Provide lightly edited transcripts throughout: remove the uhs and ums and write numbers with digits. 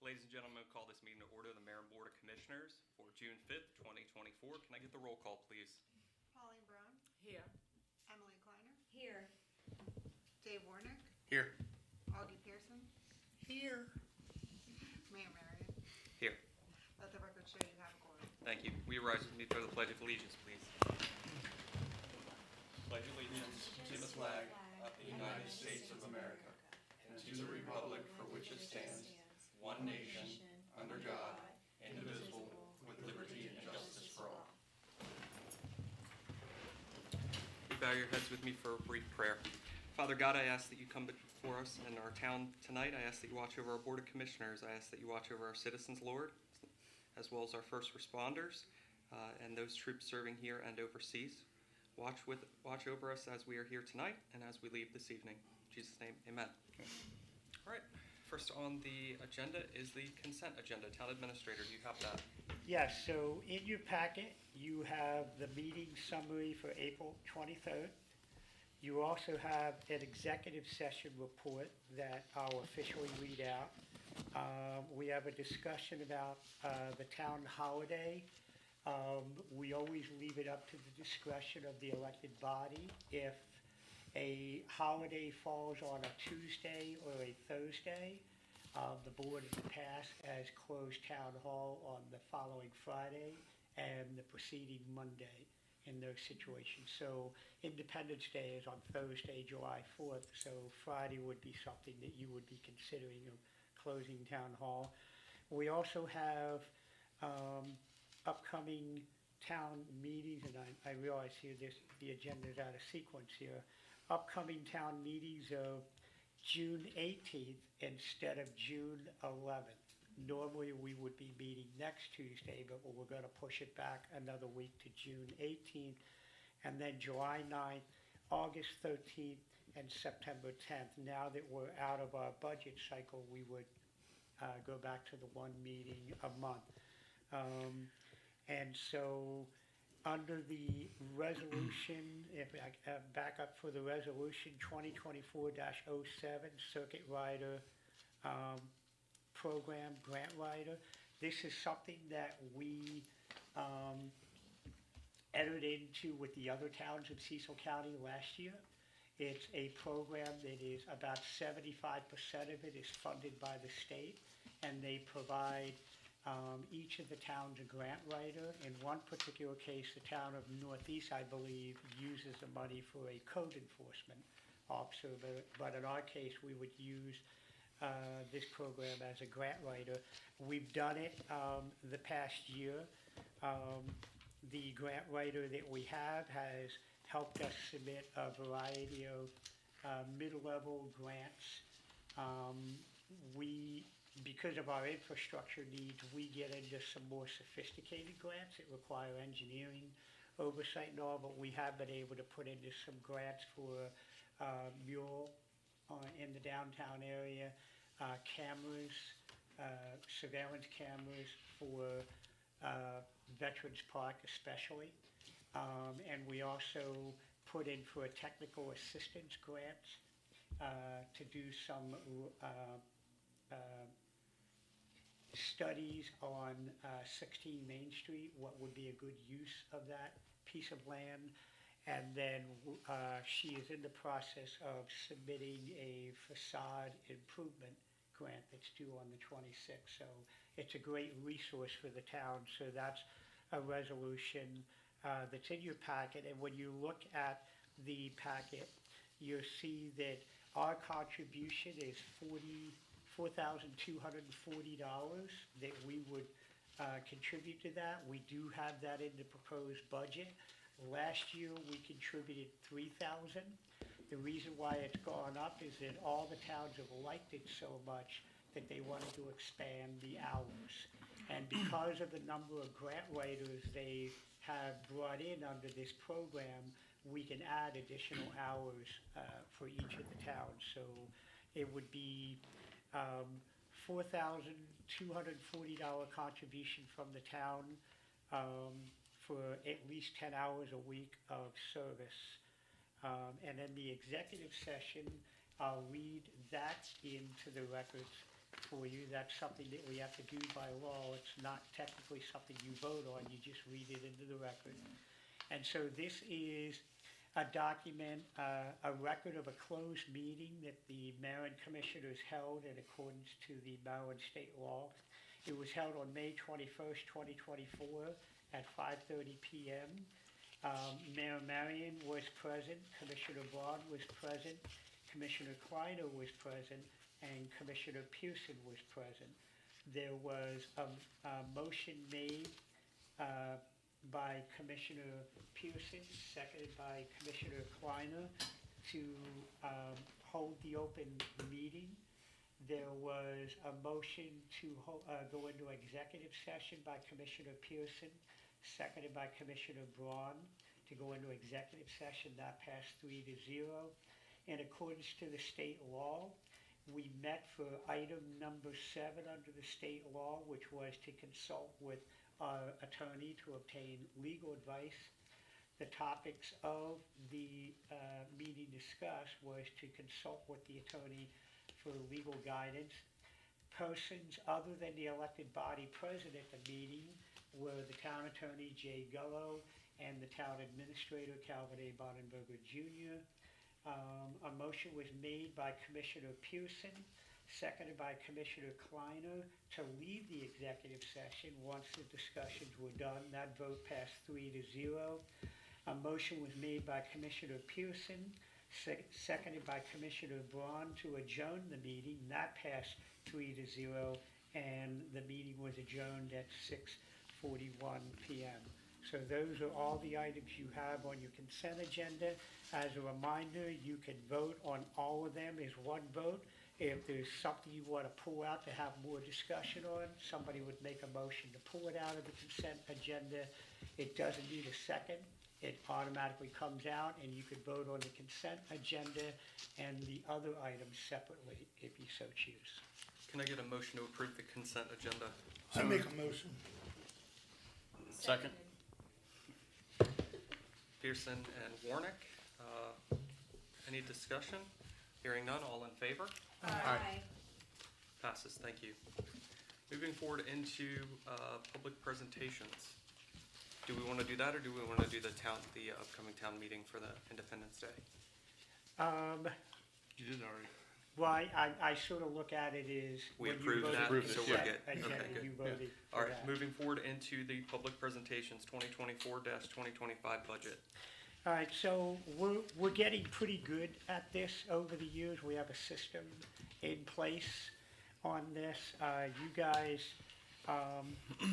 Ladies and gentlemen, I'll call this meeting to order, the Mayor and Board of Commissioners for June 5th, 2024. Can I get the roll call, please? Pauline Brown, Here. Emily Kleiner, Here. Dave Warnick, Here. Augie Pearson, Here. Mayor Marion. Here. Let the record show you have a quorum. Thank you. We rise with me for the Pledge of Allegiance, please. Pledge allegiance to the flag of the United States of America and to the republic for which it stands, one nation, under God, indivisible, with liberty and justice for all. You bow your heads with me for a brief prayer. Father God, I ask that you come before us in our town tonight. I ask that you watch over our Board of Commissioners. I ask that you watch over our citizens, Lord, as well as our first responders and those troops serving here and overseas. Watch over us as we are here tonight and as we leave this evening. In Jesus' name, amen. All right. First on the agenda is the consent agenda. Town Administrator, do you have that? Yes, so in your packet, you have the meeting summary for April 23rd. You also have an executive session report that I'll officially read out. We have a discussion about the town holiday. We always leave it up to the discretion of the elected body. If a holiday falls on a Tuesday or a Thursday, the board in the past has closed town hall on the following Friday and the preceding Monday in those situations. So Independence Day is on Thursday, July 4th, so Friday would be something that you would be considering of closing town hall. We also have upcoming town meetings, and I realize here the agenda is out of sequence here. Upcoming town meetings of June 18th instead of June 11th. Normally we would be meeting next Tuesday, but we're going to push it back another week to June 18th, and then July 9th, August 13th, and September 10th. Now that we're out of our budget cycle, we would go back to the one meeting a month. And so under the resolution, if I back up for the resolution 2024-07, Circuit Rider Program Grant Rider, this is something that we entered into with the other towns of Cecil County last year. It's a program that is about 75% of it is funded by the state, and they provide each of the towns a grant writer. In one particular case, the town of Northeast, I believe, uses the money for a code enforcement officer, but in our case, we would use this program as a grant writer. We've done it the past year. The grant writer that we have has helped us submit a variety of mid-level grants. Because of our infrastructure needs, we get into some more sophisticated grants that require engineering oversight and all, but we have been able to put into some grants for mural in the downtown area, cameras, surveillance cameras for Veterans Park especially, and we also put in for a technical assistance grant to do some studies on 16 Main Street, what would be a good use of that piece of land. And then she is in the process of submitting a facade improvement grant that's due on the 26th. So it's a great resource for the town. So that's a resolution that's in your packet. And when you look at the packet, you'll see that our contribution is $4,240 that we would contribute to that. We do have that in the proposed budget. Last year we contributed $3,000. The reason why it's gone up is that all the towns have liked it so much that they wanted to expand the hours. And because of the number of grant writers they have brought in under this program, we can add additional hours for each of the towns. So it would be $4,240 contribution from the town for at least 10 hours a week of service. And then the executive session, I'll read that into the records. for you. That's something that we have to do by law. It's not technically something you vote on, you just read it into the record. And so this is a document, a record of a closed meeting that the mayor and commissioners held in accordance to the Maryland state law. It was held on May 21st, 2024 at 5:30 PM. Mayor Marion was present, Commissioner Braun was present, Commissioner Kleiner was present, and Commissioner Pearson was present. There was a motion made by Commissioner Pearson, seconded by Commissioner Kleiner, to hold the open meeting. There was a motion to go into executive session by Commissioner Pearson, seconded by Commissioner Braun, to go into executive session. That passed 3-0. In accordance to the state law, we met for item number 7 under the state law, which was to consult with our attorney to obtain legal advice. The topics of the meeting discussed was to consult with the attorney for legal guidance. Persons other than the elected body present at the meeting were the town attorney, Jay Gullo, and the town administrator, Calvin A. Bonenberger Jr. A motion was made by Commissioner Pearson, seconded by Commissioner Kleiner, to leave the executive session once the discussions were done. That vote passed 3-0. A motion was made by Commissioner Pearson, seconded by Commissioner Braun, to adjourn the meeting. That passed 3-0, and the meeting was adjourned at 6:41 PM. So those are all the items you have on your consent agenda. As a reminder, you can vote on all of them as one vote. If there's something you want to pull out to have more discussion on, somebody would make a motion to pull it out of the consent agenda. It doesn't need a second. It automatically comes out, and you could vote on the consent agenda and the other items separately if you so choose. Can I get a motion to approve the consent agenda? I make a motion. Second. Pearson and Warnick. Any discussion? Hearing none, all in favor? Aye. Passes, thank you. Moving forward into public presentations. Do we want to do that, or do we want to do the upcoming town meeting for the Independence Day? You did already. Well, I sort of look at it as We when you approved voted that, the so we're consent good. agenda, Okay, good. you voted All for right, that. moving forward into the public presentations, 2024-2025 budget. All right, so we're getting pretty good at this over the years. We have a system in place on this. You guys,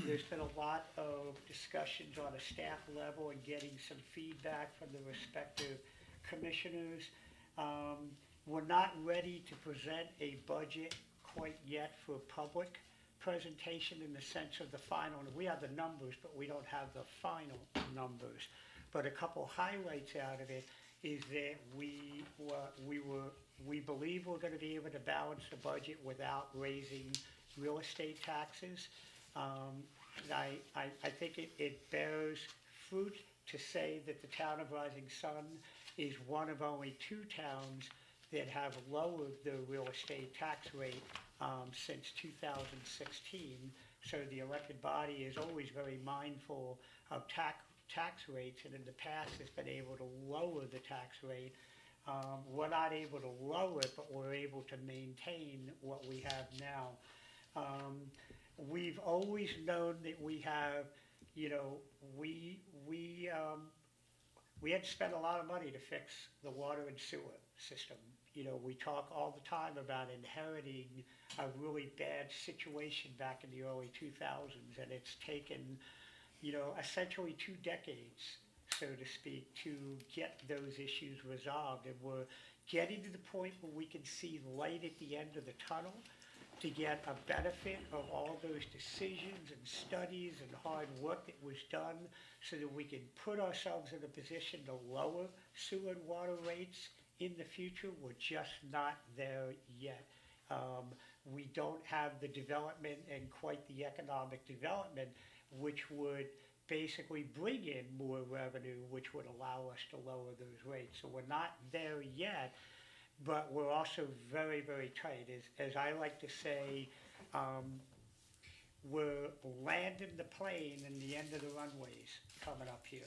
there's been a lot of discussions on a staff level and getting some feedback from the respective commissioners. We're not ready to present a budget quite yet for public presentation in the sense of the final. We have the numbers, but we don't have the final numbers. But a couple highlights out of it is that we believe we're going to be able to balance the budget without raising real estate taxes. I think it bears fruit to say that the town of Rising Sun is one of only 2 towns that have lowered their real estate tax rate since 2016. So the elected body is always very mindful of tax rates, and in the past has been able to lower the tax rate. We're not able to lower it, but we're able to maintain what we have now. We've always known that we have, we had to spend a lot of money to fix the water and sewer system. We talk all the time about inheriting a really bad situation back in the early 2000s, and it's taken, essentially 2 decades, so to speak, to get those issues resolved. And we're getting to the point where we can see light at the end of the tunnel to get a benefit of all those decisions and studies and hard work that was done so that we can put ourselves in a position to lower sewer and water rates in the future. We're just not there yet. We don't have the development and quite the economic development which would basically bring in more revenue, which would allow us to lower those rates. So we're not there yet. but we're also very, very tight. As I like to say, we're landing the plane in the end of the runways coming up here.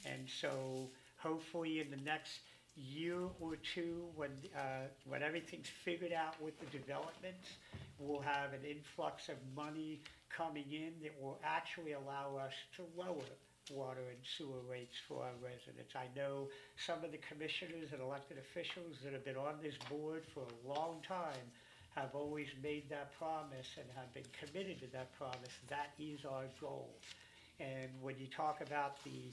And so hopefully in the next year or two, when everything's figured out with the developments, we'll have an influx of money coming in that will actually allow us to lower water and sewer rates for our residents. I know some of the commissioners and elected officials that have been on this board for a long time have always made that promise and have been committed to that promise. That is our goal. And when you talk about the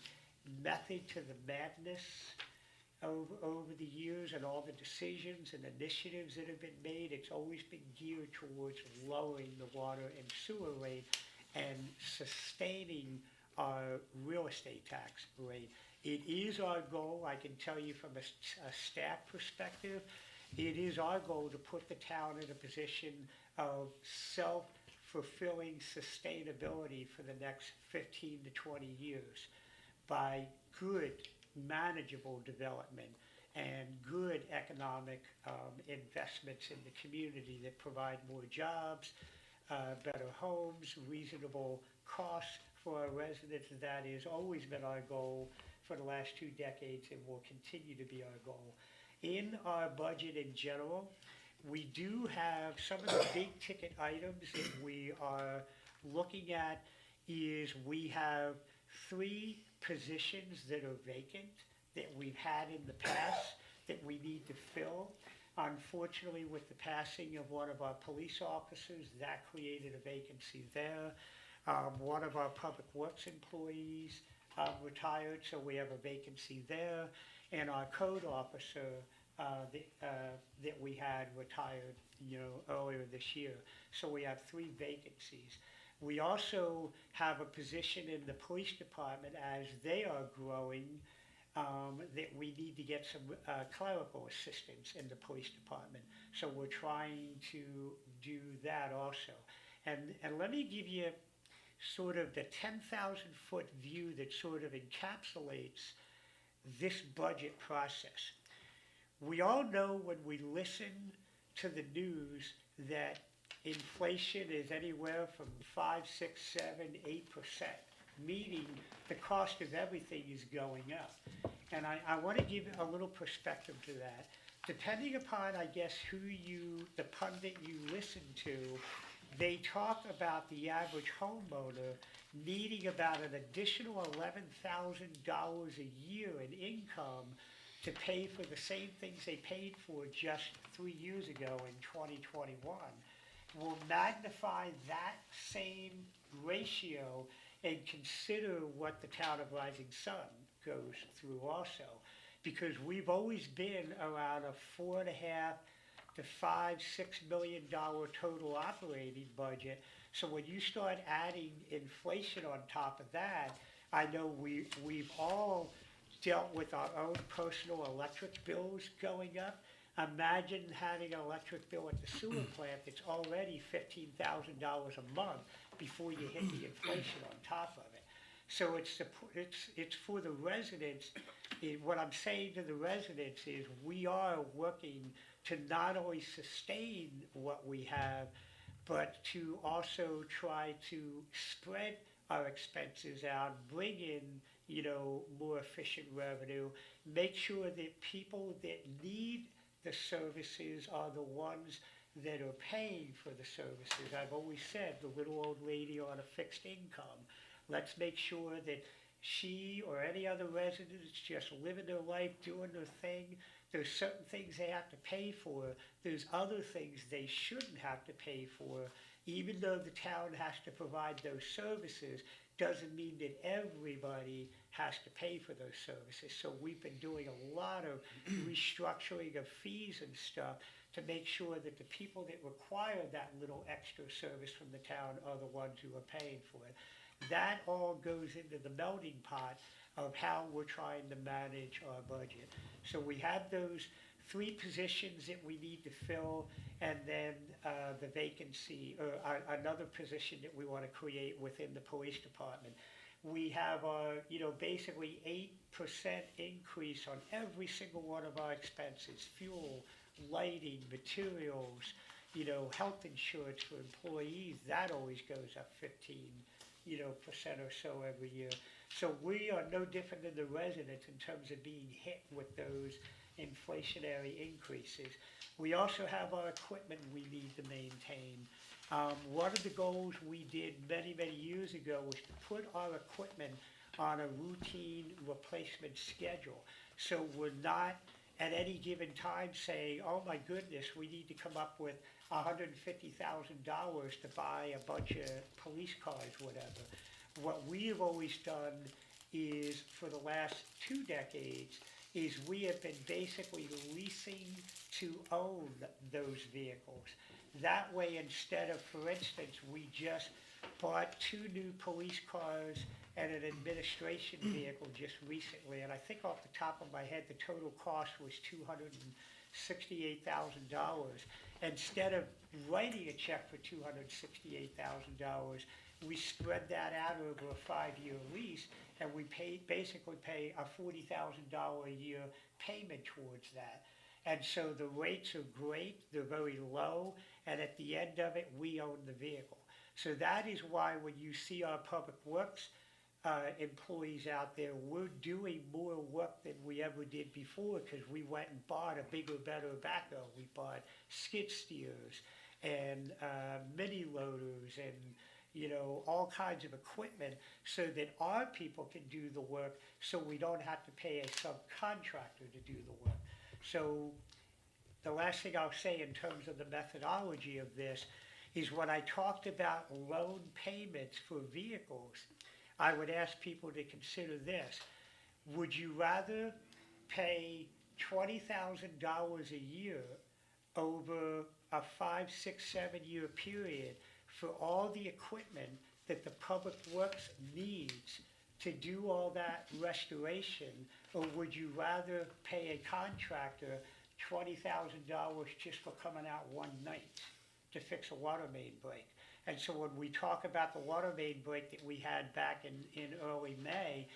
method to the madness over the years and all the decisions and initiatives that have been made, it's always been geared towards lowering the water and sewer rate and sustaining our real estate tax rate. It is our goal, I can tell you from a staff perspective, it is our goal to put the town in a position of self-fulfilling sustainability for the next 15 to 20 years by good, manageable development and good economic investments in the community that provide more jobs, better homes, reasonable costs for our residents. That has always been our goal for the last 2 decades and will continue to be our goal. In our budget in general, we do have some of the big ticket items that we are looking at is we have 3 positions that are vacant that we've had in the past that we need to fill. Unfortunately, with the passing of one of our police officers, that created a vacancy there. One of our public works employees retired, so we have a vacancy there. And our code officer that we had retired, earlier this year. So we have 3 vacancies. We also have a position in the police department as they are growing that we need to get some clerical assistance in the police department. So we're trying to do that also. And let me give you sort of the 10,000-foot view that sort of encapsulates this budget process. We all know when we listen to the news that inflation is anywhere from 5, 6, 7, 8%, meaning the cost of everything is going up. And I want to give a little perspective to that. Depending upon, I guess, the pundit you listen to, they talk about the average homeowner needing about an additional $11,000 a year in income to pay for the same things they paid for just 3 years ago in 2021. We'll magnify that same ratio and consider what the town of Rising Sun goes through also. Because we've always been around a $4.5 to $5, $6 million total operating budget. So when you start adding inflation on top of that, I know we've all dealt with our own personal electric bills going up. Imagine having an electric bill at the sewer plant that's already $15,000 a month before you hit the inflation on top of it. So it's for the residents. What I'm saying to the residents is we are working to not only sustain what we have, but to also try to spread our expenses out, bring in, more efficient revenue, make sure that people that need the services are the ones that are paying for the services. I've always said the little old lady on a fixed income. Let's make sure that she or any other resident is just living their life, doing their thing. There's certain things they have to pay for. There's other things they shouldn't have to pay for. Even though the town has to provide those services, doesn't mean that everybody has to pay for those services. So we've been doing a lot of restructuring of fees and stuff to make sure that the people that require that little extra service from the town are the ones who are paying for it. That all goes into the melting pot of how we're trying to manage our budget. So we have those 3 positions that we need to fill, and then the vacancy, or another position that we want to create within the police department. We have our, basically 8% increase on every single one of our expenses: fuel, lighting, materials, you know, health insurance for employees, that always goes up 15%, or so every year. So we are no different than the residents in terms of being hit with those inflationary increases. We also have our equipment we need to maintain. One of the goals we did many, many years ago was to put our equipment on a routine replacement schedule. So we're not at any given time saying, oh my goodness, we need to come up with $150,000 to buy a bunch of police cars, whatever. What we have always done is, for the last 2 decades, is we have been basically leasing to own those vehicles. That way, instead of, for instance, we just bought 2 new police cars and an administration vehicle just recently, and I think off the top of my head, the total cost was $268,000. Instead of writing a check for $268,000, we spread that out over a 5-year lease, and we basically pay a $40,000 a year payment towards that. And so the rates are great, they're very low, and at the end of it, we own the vehicle. So that is why when you see our public works employees out there, we're doing more work than we ever did before, because we went and bought a bigger, better backhoe. We bought skid steers and mini loaders and all kinds of equipment, so that our people can do the work, so we don't have to pay a subcontractor to do the work. So the last thing I'll say in terms of the methodology of this is, when I talked about loan payments for vehicles, I would ask people to consider this. Would you rather pay $20,000 a year over a 5, 6, 7-year period for all the equipment that the public works needs to do all that restoration, or would you rather pay a contractor $20,000 just for coming out one night to fix a water main break? And so when we talk about the water main break that we had back in early May,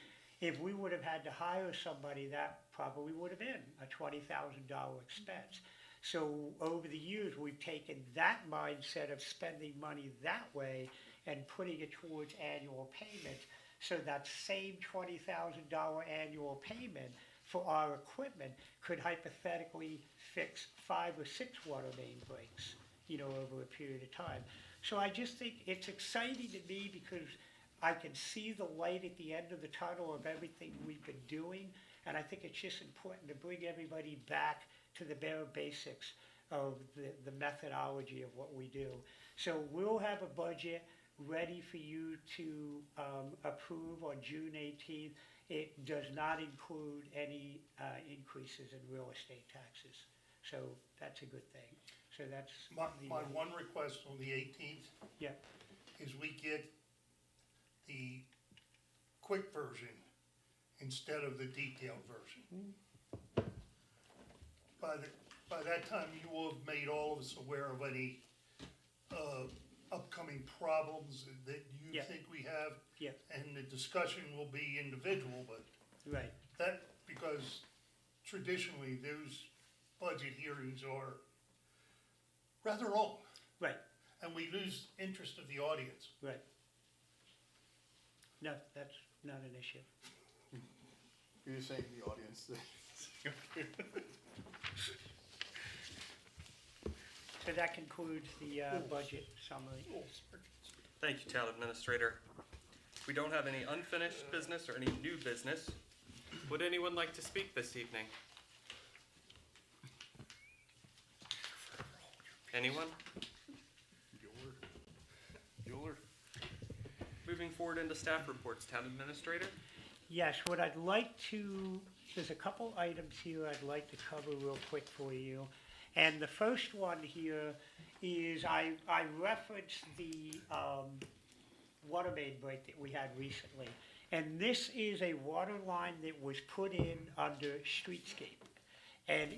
if we would have had to hire somebody, that probably would have been a $20,000 expense. So over the years, we've taken that mindset of spending money that way and putting it towards annual payments. So that same $20,000 annual payment for our equipment could hypothetically fix 5 or 6 water main breaks, over a period of time. So I just think it's exciting to me, because I can see the light at the end of the tunnel of everything we've been doing, and I think it's just important to bring everybody back to the bare basics of the methodology of what we do. So we'll have a budget ready for you to approve on June 18th. It does not include any increases in real estate taxes. So that's a good thing. So that's My one request on the 18th yeah. is we get the quick version instead of the detailed version. By that time, you will have made all of us aware of any upcoming problems that you Yeah. think we have. Yeah. And the discussion will be individual, but Right. because traditionally, those budget hearings are rather long, Right. and we lose interest of the audience. Right. No, that's not an issue. You're saying the audience. So that concludes the budget summary. Thank you, Town Administrator. We don't have any unfinished business or any new business. Would anyone like to speak this evening? Anyone? Bueller. Moving forward into staff reports, Town Administrator? Yes, what I'd like to, there's a couple items here I'd like to cover real quick for you. And the first one here is I referenced the water main break that we had recently. And this is a water line that was put in under streetscape. And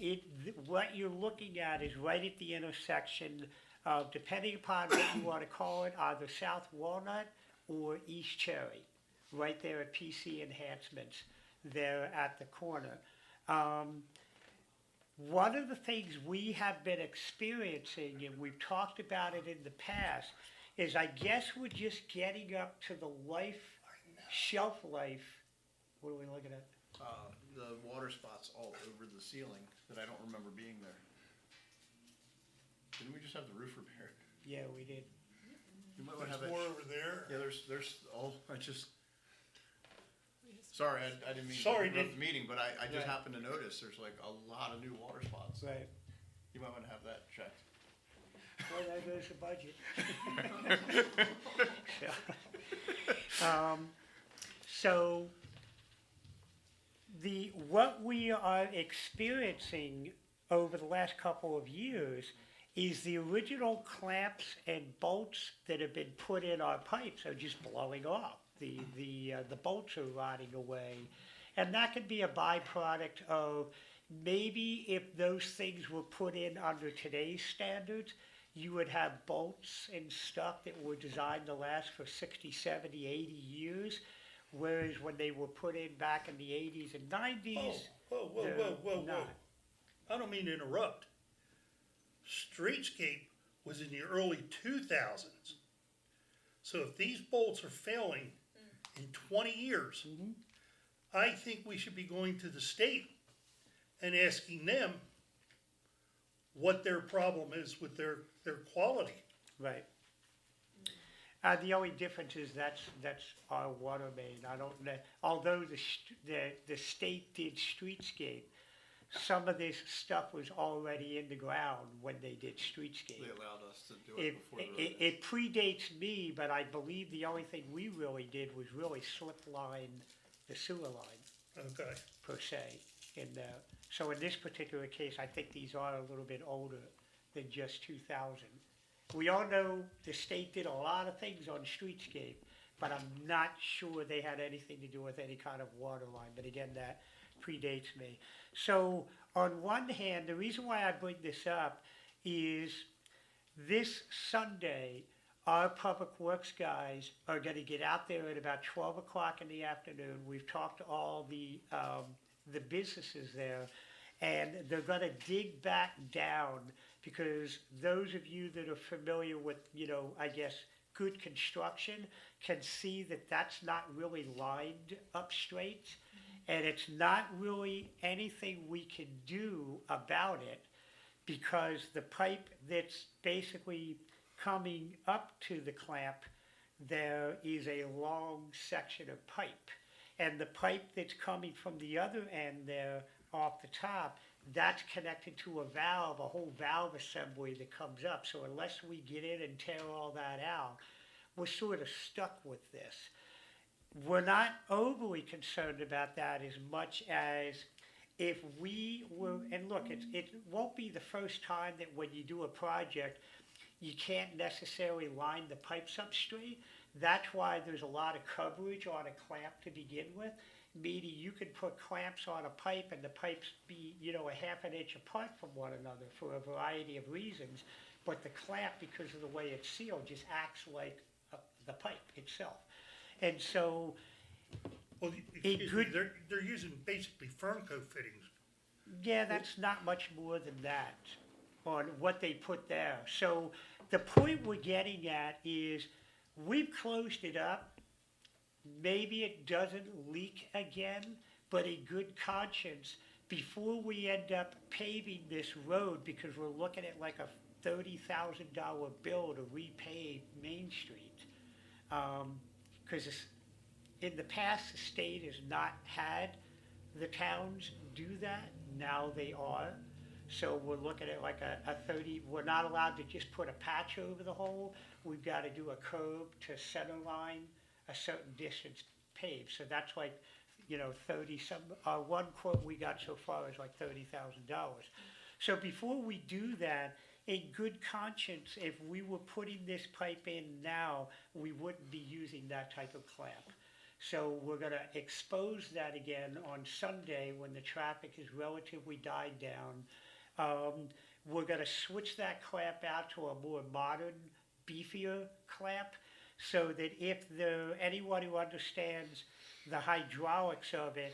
what you're looking at is right at the intersection of, depending upon what you want to call it, either South Walnut or East Cherry, right there at PC Enhancements, there at the corner. one of the things we have been experiencing, and we've talked about it in the past, is I guess we're just getting up to the shelf life. What are we looking at? The water spots all over the ceiling that I don't remember being there. Didn't we just have the roof repaired? Yeah, we did. You might want to There's have that. more over there. Yeah, there's, I just, sorry, I didn't mean to Sorry, interrupt the meeting, but I just Right. happened to notice there's like a lot of new water spots. Right. You might want to have that checked. Well, there goes the budget. So what we are experiencing over the last couple of years is the original clamps and bolts that have been put in our pipes are just blowing off. The bolts are rotting away. And that could be a byproduct of maybe if those things were put in under today's standards, you would have bolts and stuff that were designed to last for 60, 70, 80 years. Whereas when they were put in back in the 80s and 90s, Whoa. not. I don't mean to interrupt. Streetscape was in the early 2000s. So if these bolts are failing in 20 years, I think we should be going to the state and asking them what their problem is with their quality. Right. The only difference is that's our water main. I don't know. Although the state did streetscape, some of this stuff was already in the ground when they did streetscape. They allowed us to do it before the road. It predates me, but I believe the only thing we really did was really slip line the sewer line Okay. per se. So in this particular case, I think these are a little bit older than just 2000. We all know the state did a lot of things on streetscape, but I'm not sure they had anything to do with any kind of water line. But again, that predates me. So on one hand, the reason why I bring this up is this Sunday, our public works guys are going to get out there at about 12 o'clock in the afternoon. We've talked to all the businesses there, and they're going to dig back down, because those of you that are familiar with, I guess, good construction can see that that's not really lined up straight, and it's not really anything we can do about it, because the pipe that's basically coming up to the clamp, there is a long section of pipe. And the pipe that's coming from the other end there off the top, that's connected to a valve, a whole valve assembly that comes up. So unless we get in and tear all that out, we're sort of stuck with this. We're not overly concerned about that as much as if we were, and look, it won't be the first time that when you do a project, you can't necessarily line the pipes up straight. That's why there's a lot of coverage on a clamp to begin with. Meaning you could put clamps on a pipe and the pipes be, a half an inch apart from one another for a variety of reasons. But the clamp, because of the way it's sealed, just acts like the pipe itself. And so, Well, excuse me, they're using basically Fernco fittings. yeah, that's not much more than that on what they put there. So the point we're getting at is we've closed it up. Maybe it doesn't leak again, but in good conscience, before we end up paving this road, because we're looking at like a $30,000 bill to repave Main Street. Because in the past, the state has not had the towns do that. Now they are. So we're looking at like a 30, we're not allowed to just put a patch over the hole. We've got to do a curb to center line a certain distance paved. So that's like, 30 some, one quote we got so far is like $30,000. So before we do that, in good conscience, if we were putting this pipe in now, we wouldn't be using that type of clamp. So we're going to expose that again on Sunday when the traffic is relatively died down. We're going to switch that clamp out to a more modern, beefier clamp, so that if anyone who understands the hydraulics of it,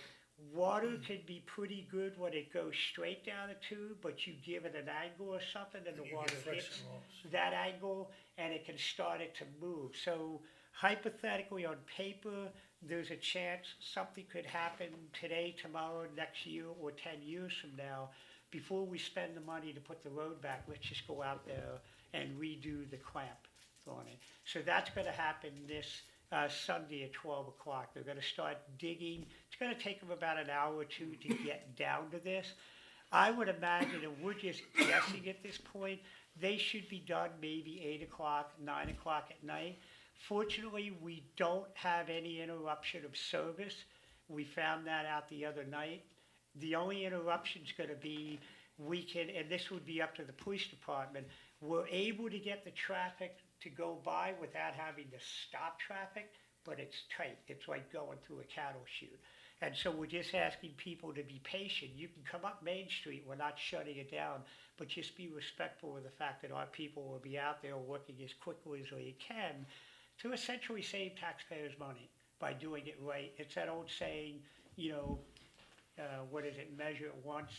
water can be pretty good when it goes straight down the tube, but you give it an angle or something and You the get water friction hits loss. that angle and it can start it to move. So hypothetically on paper, there's a chance something could happen today, tomorrow, next year, or 10 years from now. Before we spend the money to put the road back, let's just go out there and redo the clamp on it. So that's gonna happen this Sunday at 12 o'clock. They're gonna start digging. It's gonna take them about an hour or two to get down to this. I would imagine, and we're just guessing at this point, they should be done maybe 8 o'clock, 9 o'clock at night. Fortunately, we don't have any interruption of service. We found that out the other night. The only interruption's gonna be, we can, and this would be up to the police department, we're able to get the traffic to go by without having to stop traffic, but it's tight. It's like going through a cattle chute. And so we're just asking people to be patient. You can come up Main Street, we're not shutting it down, but just be respectful of the fact that our people will be out there working as quickly as they can to essentially save taxpayers' money by doing it right. It's that old saying, you know, what is it, measure it once,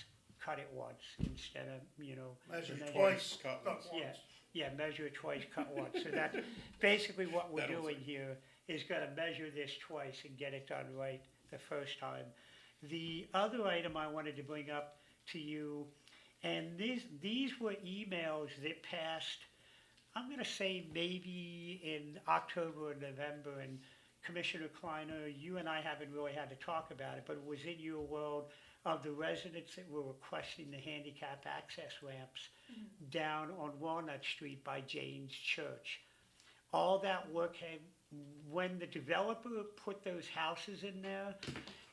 cut it once, instead of, you know. Measure measure- twice, cut cut once. once. Yeah, measure it twice, cut once. So that's basically what we're That'll doing here, is gonna measure this twice and get it done right the first time. The other item I wanted to bring up to you, and these were emails that passed, I'm gonna say maybe in October or November, and Commissioner Kleiner, you and I haven't really had to talk about it, but it was in your world of the residents that were requesting the handicap access ramps down on Walnut Street by Jane's Church. All that work had, when the developer put those houses in there,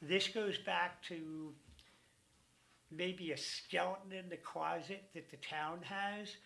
this goes back to maybe a skeleton in the closet that the town has,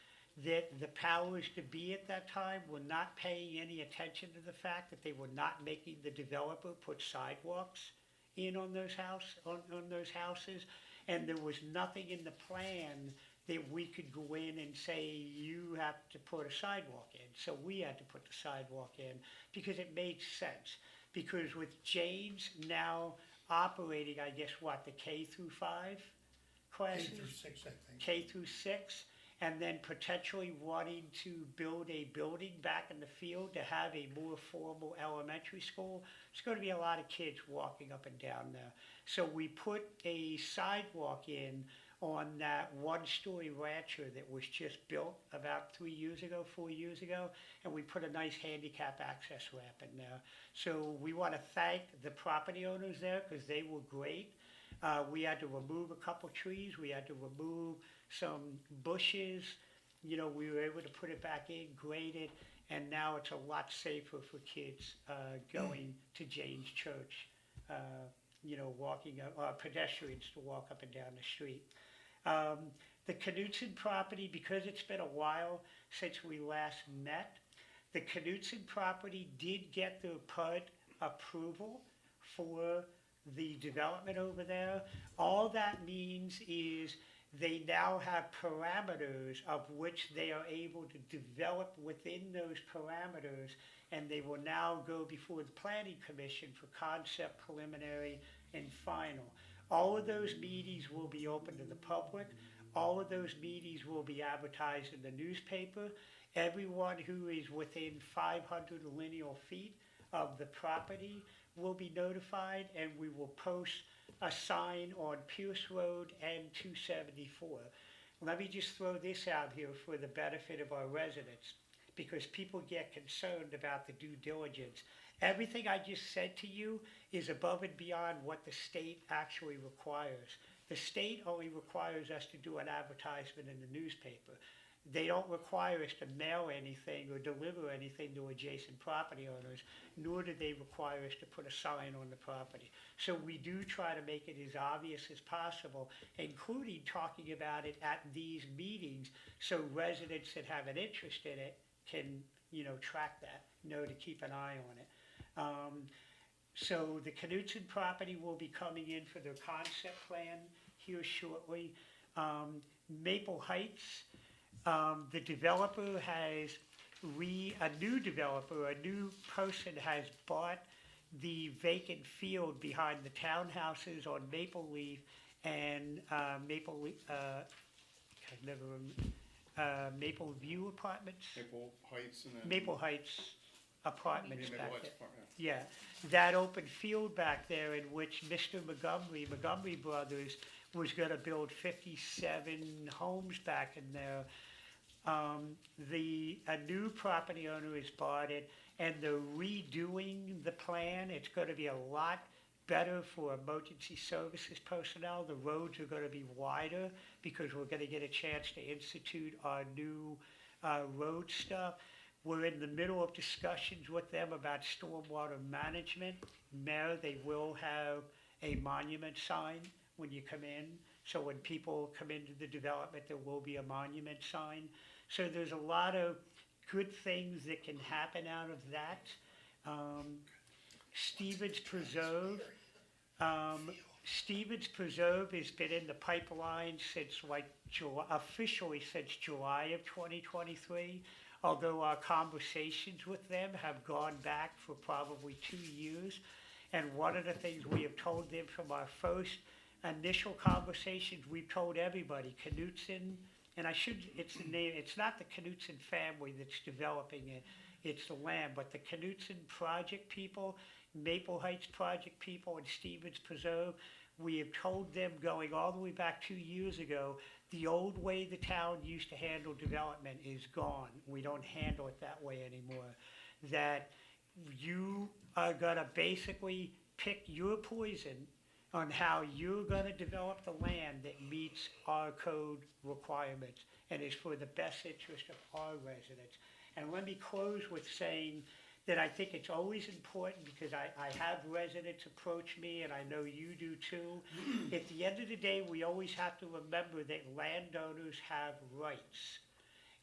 that the powers to be at that time were not paying any attention to the fact that they were not making the developer put sidewalks in on those houses, and there was nothing in the plan that we could go in and say, you have to put a sidewalk in. So we had to put the sidewalk in because it made sense. Because with Jane's now operating, I guess what, the K through 5 classes? K through 6, I think. K through 6, and then potentially wanting to build a building back in the field to have a more formal elementary school. There's going to be a lot of kids walking up and down there. So we put a sidewalk in on that one-story rancher that was just built about 4 years ago, and we put a nice handicap access ramp in there. So we want to thank the property owners there because they were great. We had to remove a couple trees, we had to remove some bushes, you know, we were able to put it back in, grade it, and now it's a lot safer for kids going to Jane's Church, you know, walking, pedestrians to walk up and down the street. The Knutson property, because it's been a while since we last met, the Knutson property did get the PUD approval for the development over there. All that means is they now have parameters of which they are able to develop within those parameters, and they will now go before the Planning Commission for concept, preliminary, and final. All of those meetings will be open to the public. All of those meetings will be advertised in the newspaper. Everyone who is within 500 lineal feet of the property will be notified, and we will post a sign on Pierce Road and 274. Let me just throw this out here for the benefit of our residents, because people get concerned about the due diligence. Everything I just said to you is above and beyond what the state actually requires. The state only requires us to do an advertisement in the newspaper. They don't require us to mail anything or deliver anything to adjacent property owners, nor do they require us to put a sign on the property. So we do try to make it as obvious as possible, including talking about it at these meetings, so residents that have an interest in it can, you know, track that, know to keep an eye on it. So the Knutson property will be coming in for their concept plan here shortly. Maple Heights, the developer has a new person has bought the vacant field behind the townhouses on Maple Leaf and Maple View Apartments, Maple Heights and then. Maple Heights Apartments Maple back Heights there. Apartment. Yeah, that open field back there in which Mr. Montgomery Brothers was gonna build 57 homes back in there. A new property owner has bought it, and they're redoing the plan. It's gonna be a lot better for emergency services personnel. The roads are gonna be wider because we're gonna get a chance to institute our new road stuff. We're in the middle of discussions with them about stormwater management. Mayor, they will have a monument sign when you come in. So when people come into the development, there will be a monument sign. So there's a lot of good things that can happen out of that. Stevens Preserve, Stevens Preserve has been in the pipeline since officially since July of 2023. Although our conversations with them have gone back for probably 2 years. And one of the things we have told them from our first initial conversations, we've told everybody, Knutson, and it's the name, it's not the Knutson family that's developing it, it's the land, but the Knutson Project people, Maple Heights Project people, and Stevens Preserve, we have told them going all the way back 2 years ago, the old way the town used to handle development is gone. We don't handle it that way anymore. That you are gonna basically pick your poison on how you're gonna develop the land that meets our code requirements and is for the best interest of our residents. And let me close with saying that I think it's always important, because I have residents approach me, and I know you do too. At the end of the day, we always have to remember that landowners have rights.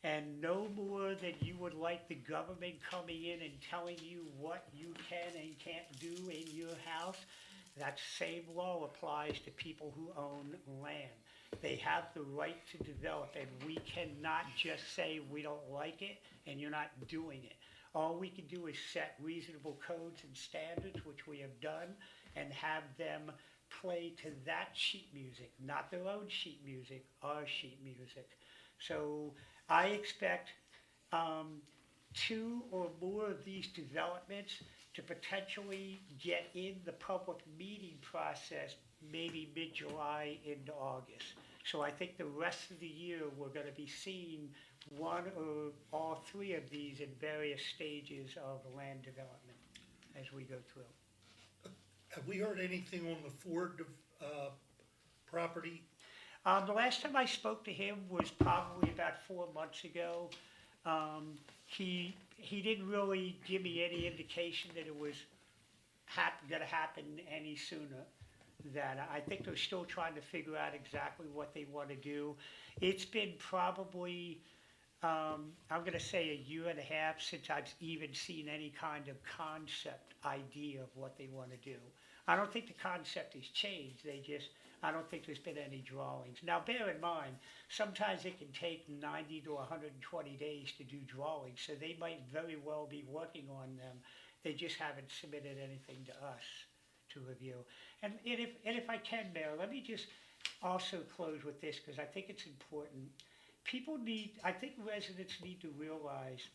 And no more than you would like the government coming in and telling you what you can and can't do in your house, that same law applies to people who own land. They have the right to develop, and we cannot just say we don't like it and you're not doing it. All we can do is set reasonable codes and standards, which we have done, and have them play to that sheet music, not their own sheet music, our sheet music. So I expect 2 or more of these developments to potentially get in the public meeting process maybe mid-July into August. So I think the rest of the year, we're gonna be seeing 1 or all 3 of these in various stages of land development as we go through. Have we heard anything on the Ford, property? The last time I spoke to him was probably about 4 months ago. He didn't really give me any indication that it was gonna happen any sooner. That I think they're still trying to figure out exactly what they wanna do. It's been probably, I'm gonna say 1.5 years since I've even seen any kind of concept idea of what they wanna do. I don't think the concept has changed, I don't think there's been any drawings. Now, bear in mind, sometimes it can take 90 to 120 days to do drawings, so they might very well be working on them. They just haven't submitted anything to us to review. And if I can, Mayor, let me just also close with this, because I think it's important. I think residents need to realize,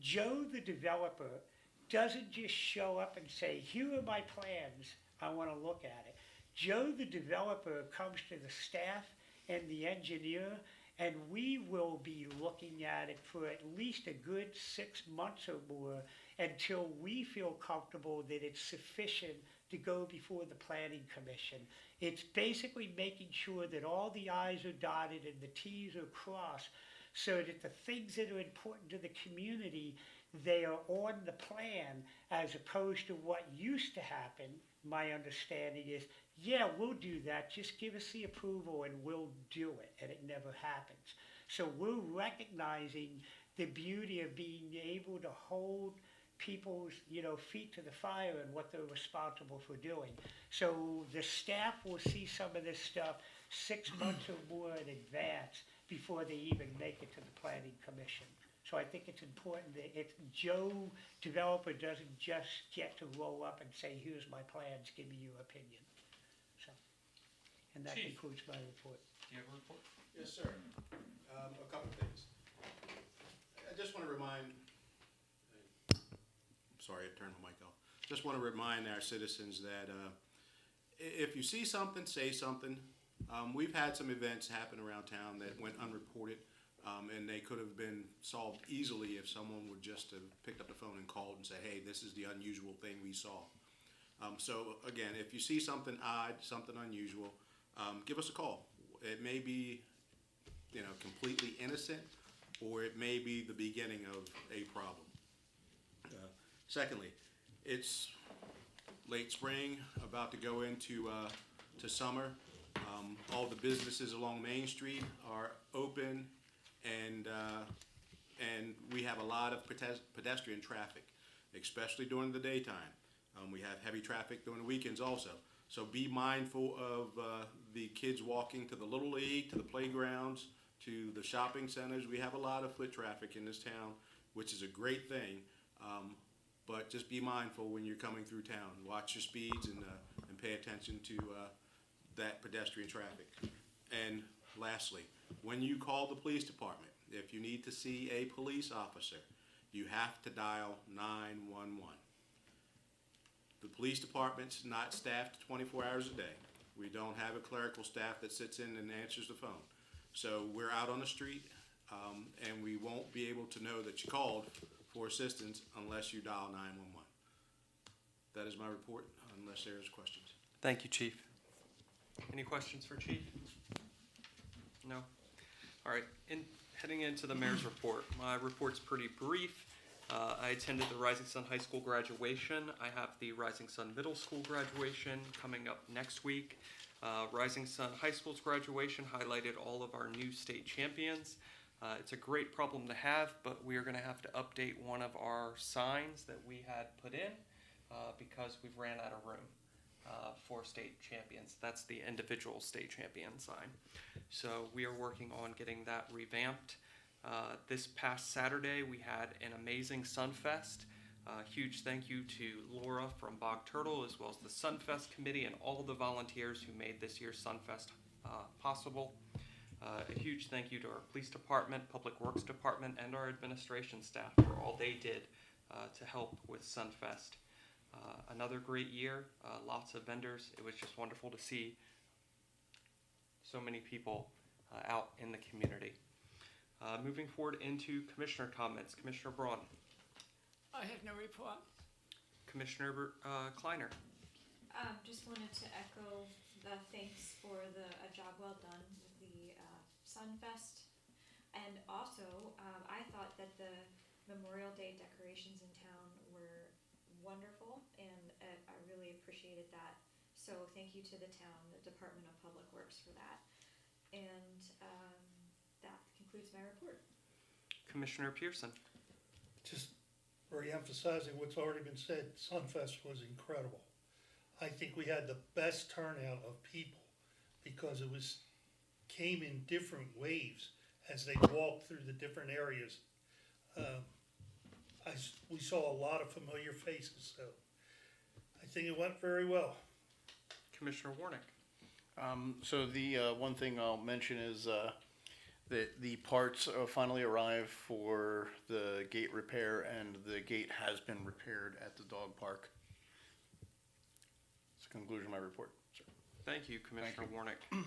Joe the developer doesn't just show up and say, here are my plans, I wanna look at it. Joe the developer comes to the staff and the engineer, and we will be looking at it for at least a good 6 months or more until we feel comfortable that it's sufficient to go before the planning commission. It's basically making sure that all the i's are dotted and the t's are crossed, so that the things that are important to the community, they are on the plan, as opposed to what used to happen. My understanding is, yeah, we'll do that, just give us the approval and we'll do it, and it never happens. So we're recognizing the beauty of being able to hold people's, feet to the fire and what they're responsible for doing. So the staff will see some of this stuff 6 months or more in advance before they even make it to the planning commission. So I think it's important that if Joe developer doesn't just get to roll up and say, here's my plans, give me your opinion. So, and that Chief. concludes my report. Do you have a report? Yes, sir. A couple things. I just want to remind, sorry, I turned the mic off. Just want to remind our citizens that if you see something, say something. We've had some events happen around town that went unreported, and they could have been solved easily if someone would just have picked up the phone and called and say, hey, this is the unusual thing we saw. So again, if you see something odd, something unusual, give us a call. It may be, completely innocent, or it may be the beginning of a problem. Secondly, it's late spring, about to go into to summer. All the businesses along Main Street are open, and we have a lot of pedestrian traffic, especially during the daytime. We have heavy traffic during the weekends also. So be mindful of the kids walking to the Little League, to the playgrounds, to the shopping centers. We have a lot of foot traffic in this town, which is a great thing. But just be mindful when you're coming through town. Watch your speeds and pay attention to that pedestrian traffic. And lastly, when you call the police department, if you need to see a police officer, you have to dial 911. The police department's not staffed 24 hours a day. We don't have a clerical staff that sits in and answers the phone. So we're out on the street, and we won't be able to know that you called for assistance unless you dial 911. That is my report, unless there's questions. Thank you, Chief. Any questions for Chief? No? All right, heading into the mayor's report. My report's pretty brief. I attended the Rising Sun High School graduation. I have the Rising Sun Middle School graduation coming up next week. Rising Sun High School's graduation highlighted all of our new state champions. It's a great problem to have, but we are going to have to update one of our signs that we had put in because we've ran out of room for state champions. That's the individual state champion sign. So we are working on getting that revamped. This past Saturday, we had an amazing Sunfest. Huge thank you to Laura from Bog Turtle, as well as the Sunfest committee and all the volunteers who made this year's Sunfest possible. A huge thank you to our police department, public works department, and our administration staff for all they did to help with Sunfest. Another great year, lots of vendors. It was just wonderful to see so many people out in the community. Moving forward into commissioner comments. Commissioner Braun. I have no report. Commissioner Kleiner. Just wanted to echo the thanks for a job well done with the Sunfest. And also, I thought that the Memorial Day decorations in town were wonderful, and I really appreciated that. So thank you to the town, the Department of Public Works for that. And that concludes my report. Commissioner Pearson. Just re-emphasizing what's already been said, Sunfest was incredible. I think we had the best turnout of people because it came in different waves as they walked through the different areas. We saw a lot of familiar faces, so I think it went very well. Commissioner Warnick. So the one thing I'll mention is that the parts finally arrived for the gate repair, and the gate has been repaired at the dog park. That's the conclusion of my report, sir. Thank you, Commissioner Warnick.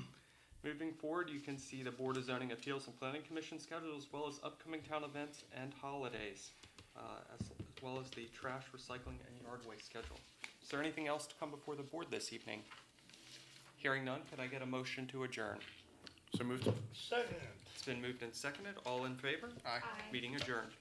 Moving forward, you can see the Board of Zoning Appeals and Planning Commission schedule, as well as upcoming town events and holidays, as well as the trash, recycling, and yard waste schedule. Is there anything else to come before the board this evening? Hearing none, could I get a motion to adjourn? So moved. Second. It's been moved and seconded. All in favor? Aye. Aye. Meeting adjourned.